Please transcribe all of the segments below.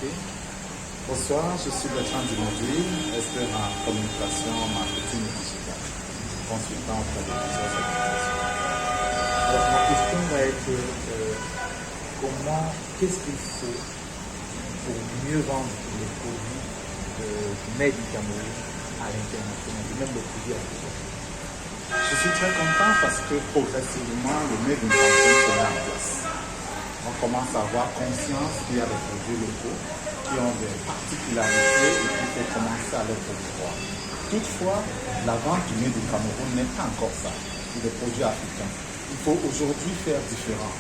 Bonsoir, je suis Bertrand Dimodui, expert en communication, marketing et digital, consultant auprès de plusieurs organisations. Alors, ma question va être qu'est-ce qu'il faut pour mieux vendre les produits made in Cameroun à l'international, et même les produits africains? Je suis très content parce que progressivement, le made in Cameroun se met en place. On commence à avoir conscience qu'il y a des produits locaux qui ont des particularités et qu'il faut commencer à les promouvoir. Toutefois, la vente du made in Cameroun n'est pas encore ça, c'est des produits africains. Il faut aujourd'hui faire différent.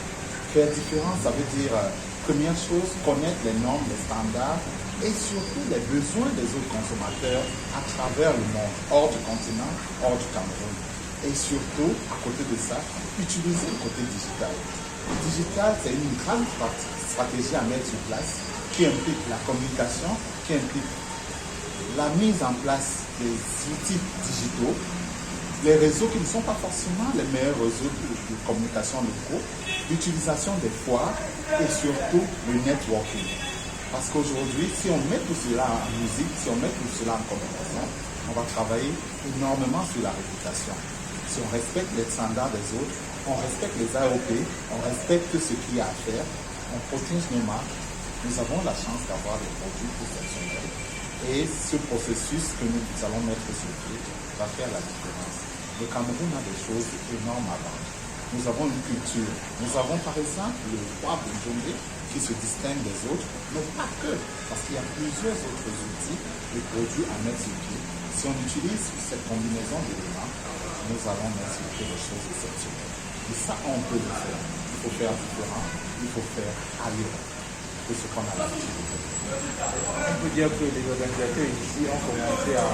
Faire différent, ça veut dire, première chose, connaître les normes, les standards et surtout les besoins des autres consommateurs à travers le monde, hors du continent, hors du Cameroun. Et surtout, à côté de ça, utiliser le côté digital. Le digital, c'est une grande stratégie à mettre sur place qui implique la communication, qui implique la mise en place des outils digitaux, les réseaux qui ne sont pas forcément les meilleurs réseaux de communication locaux, l'utilisation des foires et surtout le networking. Parce qu'aujourd'hui, si on met tout cela en musique, si on met tout cela en communication, on va travailler énormément sur la réputation. Si on respecte les standards des autres, on respecte les AOP, on respecte ce qu'il y a à faire, on protège nos marques, nous avons la chance d'avoir des produits exceptionnels. Et ce processus que nous allons mettre sur pied va faire la différence. Le Cameroun a des choses énormes à vendre. Nous avons une culture. Nous avons par exemple le roi Bonjongé qui se distingue des autres, mais pas que, parce qu'il y a plusieurs autres outils et produits à mettre sur pied. Si on utilise cette combinaison d'éléments, nous allons mettre sur pied des choses exceptionnelles. Et ça, on peut le faire. Il faut faire différent, il faut faire ailleurs que ce qu'on a l'habitude de faire. On peut dire que les organisateurs ici ont commencé à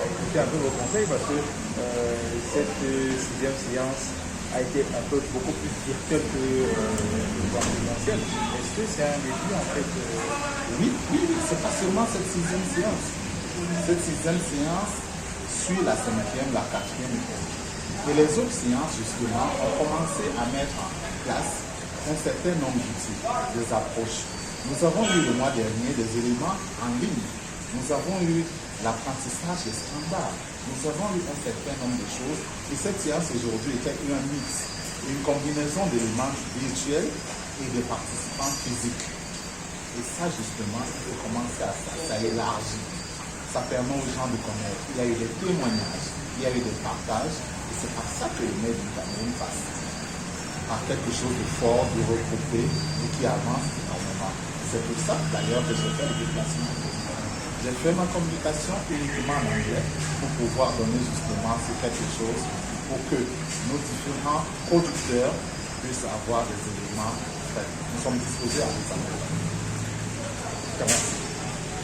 écouter un peu vos conseils parce que cette sixième séance a été un peu beaucoup plus virtuelle que le présentiel. Est-ce que c'est un début en fait Oui, c'est pas seulement cette sixième séance. Cette sixième séance suit la cinquième, la quatrième et les autres séances justement ont commencé à mettre en place un certain nombre d'outils, des approches. Nous avons eu le mois dernier des éléments en ligne. Nous avons eu l'apprentissage des standards. Nous avons eu un certain nombre de choses. Et cette séance aujourd'hui était un mix, une combinaison d'éléments virtuels et de participants physiques. Et ça justement, il faut commencer à ça élargit. Ça permet aux gens de connaître. Il y a eu des témoignages, il y a eu des partages. Et c'est par ça que le Made in Cameroun passe. Par quelque chose de fort, de regroupé et qui avance énormément. C'est pour ça d'ailleurs que j'ai fait le déplacement. J'ai fait ma communication uniquement en anglais pour pouvoir donner justement quelque chose pour que nos différents producteurs puissent avoir des éléments. Nous sommes disposés à les améliorer. Merci.